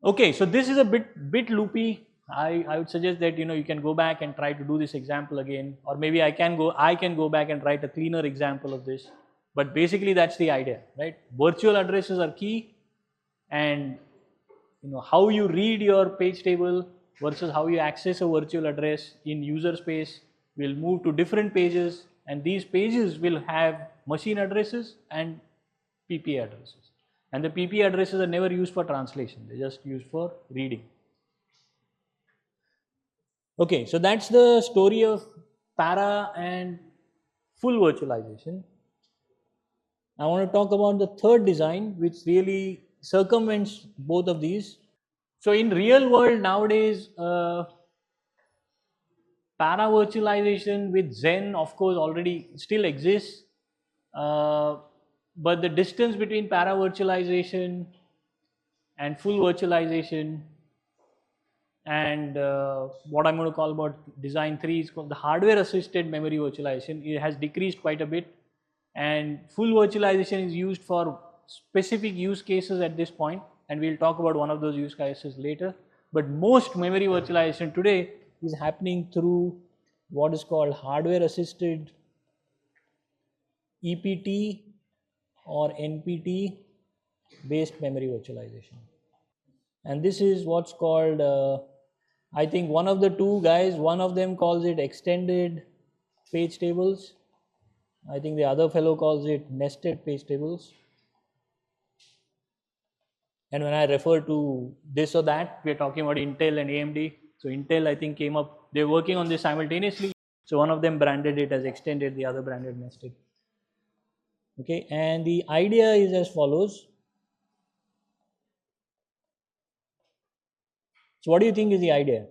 Okay, so this is a bit loopy. I would suggest that you can go back and try to do this example again, or maybe I can go back and write a cleaner example of this. But basically that's the idea, right? Virtual addresses are key, and how you read your page table versus how you access a virtual address in user space will move to different pages, and these pages will have machine addresses and PPA addresses, and the PPA addresses are never used for translation, they're just used for reading. Okay, so that's the story of para and full virtualization. I want to talk about the third design, which really circumvents both of these. So in real world nowadays, para virtualization with Zen, of course, already still exists, but the distance between para virtualization and full virtualization, and what I'm going to call about design 3 is called the hardware assisted memory virtualization. It has decreased quite a bit, and full virtualization is used for specific use cases at this point, and we'll talk about one of those use cases later. But most memory virtualization today is happening through what is called hardware assisted EPT or NPT based memory virtualization. And this is what's called, I think one of the two guys, one of them calls it extended page tables. I think the other fellow calls it nested page tables. And when I refer to this or that, we are talking about Intel and AMD. So Intel, I think, came up, they're working on this simultaneously. So one of them branded it as extended, the other branded nested. Okay, and the idea is as follows. So what do you think is the idea?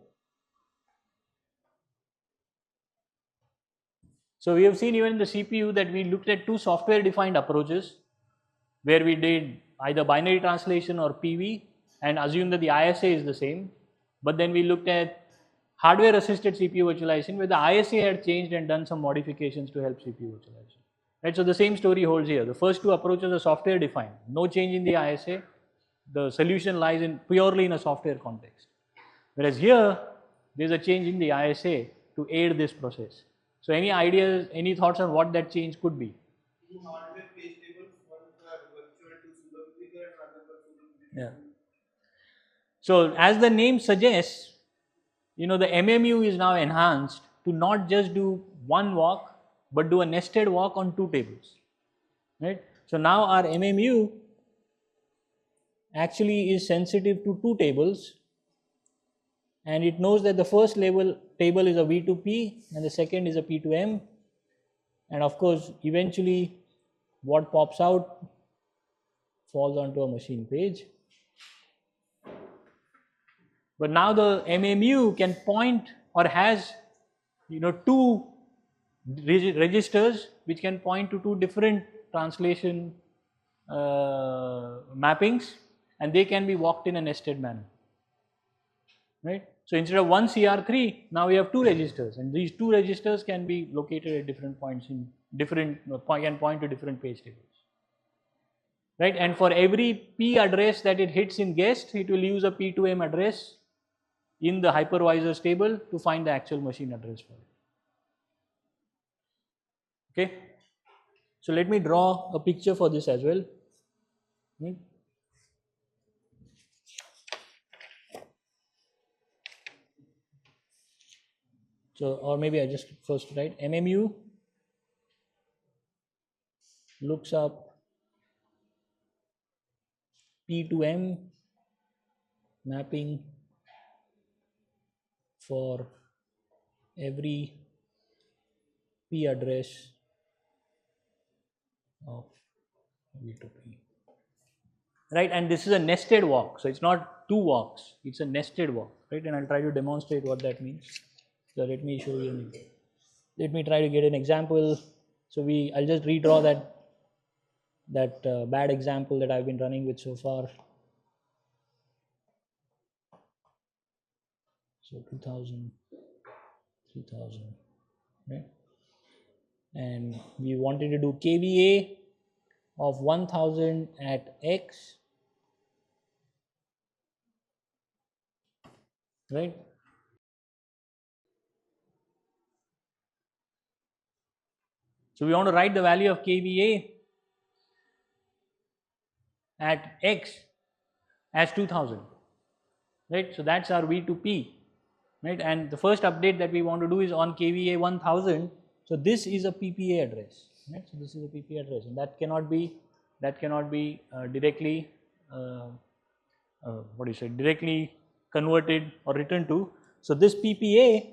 So we have seen even in the CPU that we looked at two software defined approaches where we did either binary translation or PV and assumed that the ISA is the same. But then we looked at hardware assisted CPU virtualization where the ISA had changed and done some modifications to help CPU virtualization. Right, so the same story holds here. The first two approaches are software defined, no change in the ISA. The solution lies in purely in a software context. Whereas here, there is a change in the ISA to aid this process. So any ideas, any thoughts on what that change could be? Two hardware page tables, one for virtual to pseudophysical and another for pseudophysical. Yeah. So as the name suggests, the MMU is now enhanced to not just do one walk, but do a nested walk on two tables. Right? So now our MMU actually is sensitive to two tables, and it knows that the first table is a V2P and the second is a P2M, and of course eventually what pops out falls onto a machine page. But now the MMU can point or has two registers which can point to two different translation mappings, and they can be walked in a nested manner. Right? So instead of one CR3, now we have two registers, and these two registers can be located at different points in can point to different page tables. Right? And for every P address that it hits in guest, it will use a P2M address in the hypervisors table to find the actual machine address for it. Okay? So let me draw a picture for this as well. So, or maybe I just first write MMU looks up P2M mapping for every P address of V2P. Right, and this is a nested walk, so it's not two walks, it's a nested walk, right? And I'll try to demonstrate what that means. So let me show you. Let me try to get an example. So I'll just redraw that bad example that I've been running with so far. So 2000, 3000, right? And we wanted to do KVA of 1000 at X, right? So we want to write the value of KVA at X as 2000, right? So that's our V2P, right? And the first update that we want to do is on KVA 1000. So this is a PPA address, right? So this is a PPA address, and that cannot be directly directly converted or written to. So this PPA,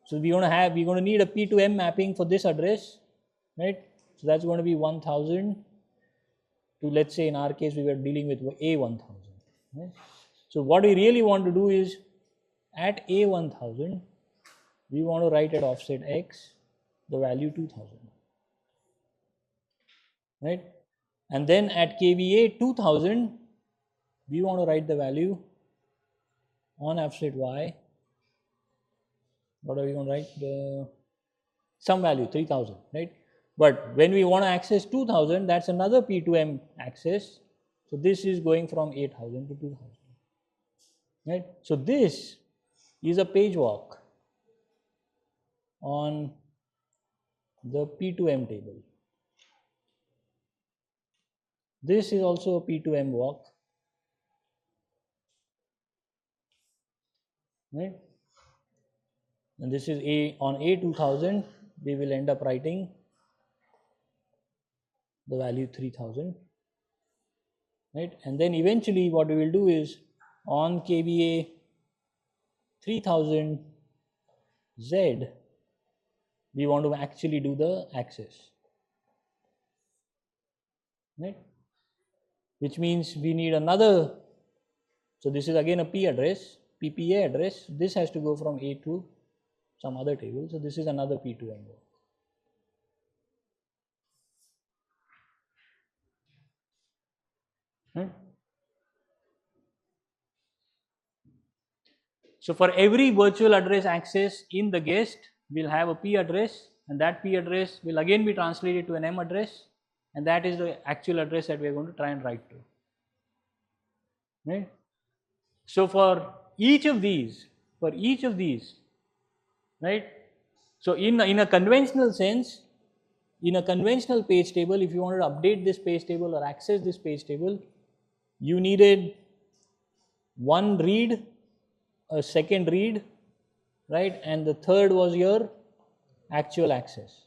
so we're going to need a P2M mapping for this address, right? So that's going to be 1000 to, let's say in our case we were dealing with A1000, right? So what we really want to do is at A1000 we want to write at offset X the value 2000, right? And then at KVA 2000 we want to write the value on offset Y. What are we going to write? Some value 3000, right? But when we want to access 2000, that's another P2M access. So this is going from 8000 to 2000, right? So this is a page walk on the P2M table. This is also a P2M walk, right? And this is on A2000, we will end up writing the value 3000, right? And then eventually what we will do is on KVA 3000 Z, we want to actually do the access, right? Which means we need another, so this is again a P address, PPA address, this has to go from A to some other table, so this is another P2M. Right? So for every virtual address access in the guest, we'll have a P address, and that P address will again be translated to an M address, and that is the actual address that we are going to try and write to. Right? So for each of these, right? So in a conventional sense, in a conventional page table, if you wanted to update this page table or access this page table, you needed one read, a second read, right, and the third was your actual access,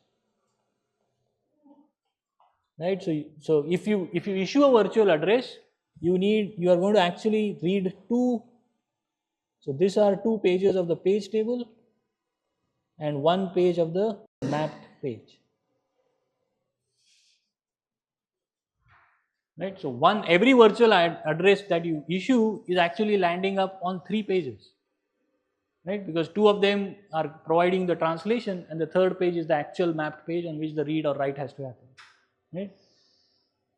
right? So if you issue a virtual address, you are going to actually read two. So these are two pages of the page table and one page of the mapped page, right? So every virtual address that you issue is actually landing up on 3 pages, right? Because 2 of them are providing the translation and the third page is the actual mapped page on which the read or write has to happen, right?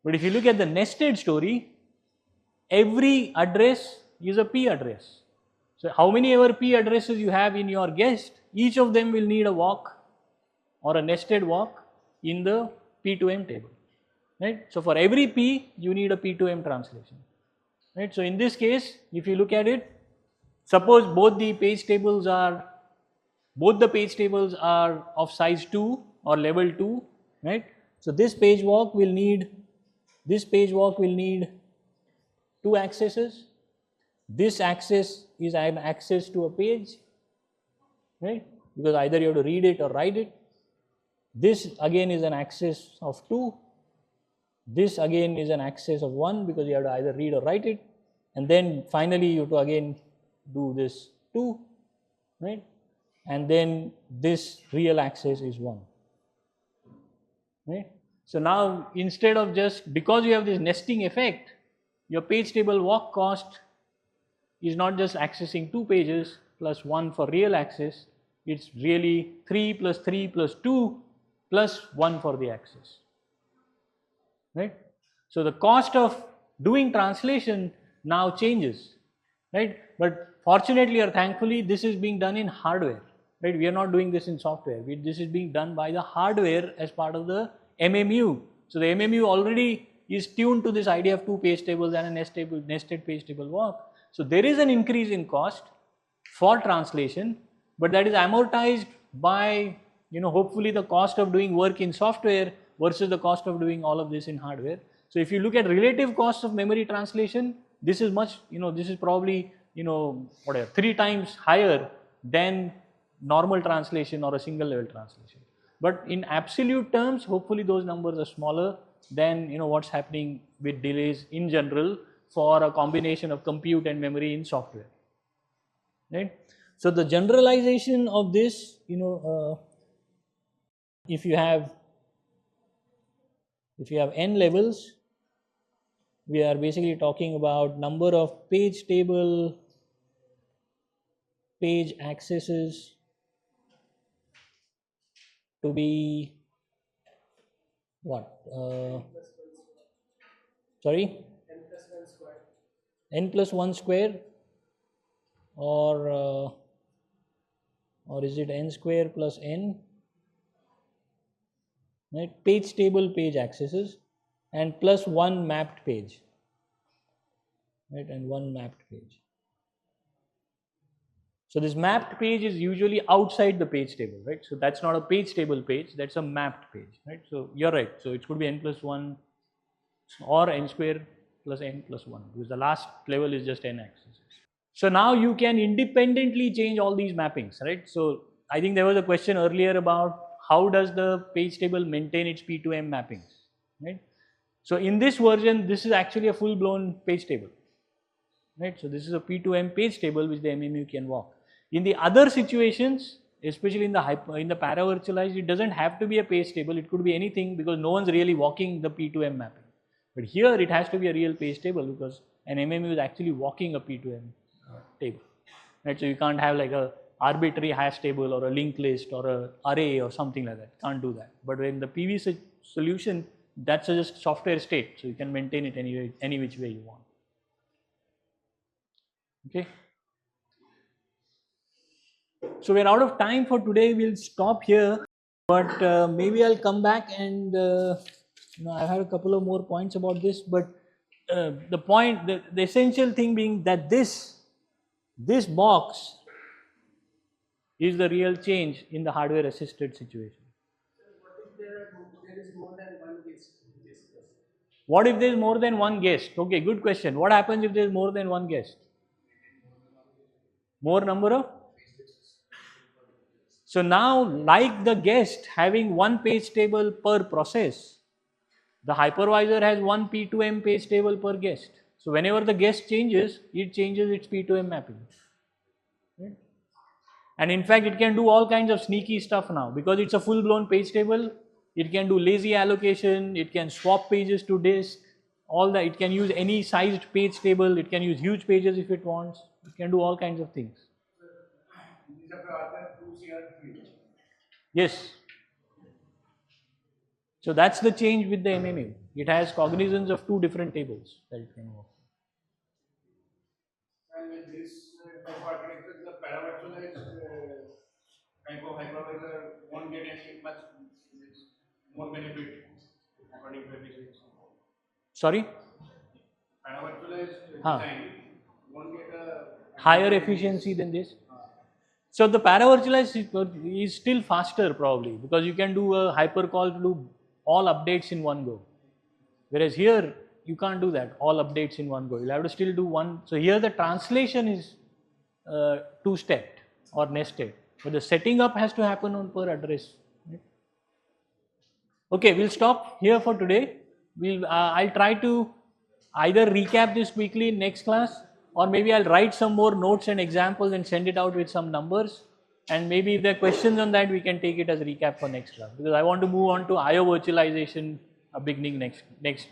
But if you look at the nested story, every address is a P address. So how many ever P addresses you have in your guest, each of them will need a walk or a nested walk in the P2M table, right? So for every P, you need a P2M translation, right? So in this case, if you look at it, suppose both the page tables are of size 2 or level 2, right? So this page walk will need 2 accesses. This access is an access to a page, right? Because either you have to read it or write it. This again is an access of 2. This again is an access of 1 because you have to either read or write it. And then finally you have to again do this 2, right? And then this real access is 1, right? So now instead of just, because you have this nesting effect, your page table walk cost is not just accessing 2 pages plus 1 for real access, it's really 3 plus 3 plus 2 plus 1 for the access, right? So the cost of doing translation now changes, right? But fortunately or thankfully, this is being done in hardware, right? We are not doing this in software. This is being done by the hardware as part of the MMU. So the MMU already is tuned to this idea of 2 page tables and a nested page table walk. So there is an increase in cost for translation, but that is amortized by, hopefully the cost of doing work in software versus the cost of doing all of this in hardware. So if you look at relative cost of memory translation, this is much, this is probably, 3 times higher than normal translation or a single level translation. But in absolute terms, hopefully those numbers are smaller than, what's happening with delays in general for a combination of compute and memory in software, right? So the generalization of this, if you have n levels, we are basically talking about number of page table page accesses to be what? Sorry? N plus 1 square, or is it n square plus n? Right? Page table page accesses and plus 1 mapped page, right? And 1 mapped page. So this mapped page is usually outside the page table, right? So that's not a page table page, that's a mapped page, right? So you're right. So it could be n plus 1 or n square plus n plus 1, because the last level is just n accesses. So now you can independently change all these mappings, right? So I think there was a question earlier about how does the page table maintain its P2M mappings, right? So in this version, this is actually a full-blown page table, right? So this is a P2M page table which the MMU can walk. In the other situations, especially in the para virtualized, it doesn't have to be a page table. It could be anything because no one's really walking the P2M mapping. But here it has to be a real page table because an MMU is actually walking a P2M table. Right? So you can't have like a arbitrary hash table or a linked list or a array or something like that. Can't do that. But in the PV solution, that's just software state. So you can maintain it any which way you want. Okay. So we're out of time for today. We'll stop here. But maybe I'll come back and I had a couple of more points about this. But the essential thing being that this box is the real change in the hardware assisted situation. What if there is more than one guest? Okay, good question. What happens if there is more than one guest? More number of? So now, like the guest having one page table per process, the hypervisor has one P2M page table per guest. So whenever the guest changes, it changes its P2M mapping. Right? And in fact, it can do all kinds of sneaky stuff now because it's a full-blown page table. It can do lazy allocation. It can swap pages to disk. All that. It can use any sized page table. It can use huge pages if it wants. It can do all kinds of things. Yes. So that's the change with the MMU. It has cognizance of two different tables that it can work. And with this type of architecture, the paravirtualized type of hypervisor won't get any much more benefit according to efficiency. Sorry? Paravirtualized design won't get a higher efficiency than this. So the paravirtualized is still faster probably because you can do a hypercall to do all updates in one go. Whereas here you can't do that, all updates in one go. You'll have to still do one. So here the translation is two-stepped or nested, but the setting up has to happen on per address. Right? Okay, we'll stop here for today. I'll try to either recap this quickly in next class, or maybe I'll write some more notes and examples and send it out with some numbers. And maybe if there are questions on that, we can take it as a recap for next class because I want to move on to IO virtualization beginning next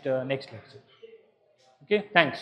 lecture. Okay, thanks.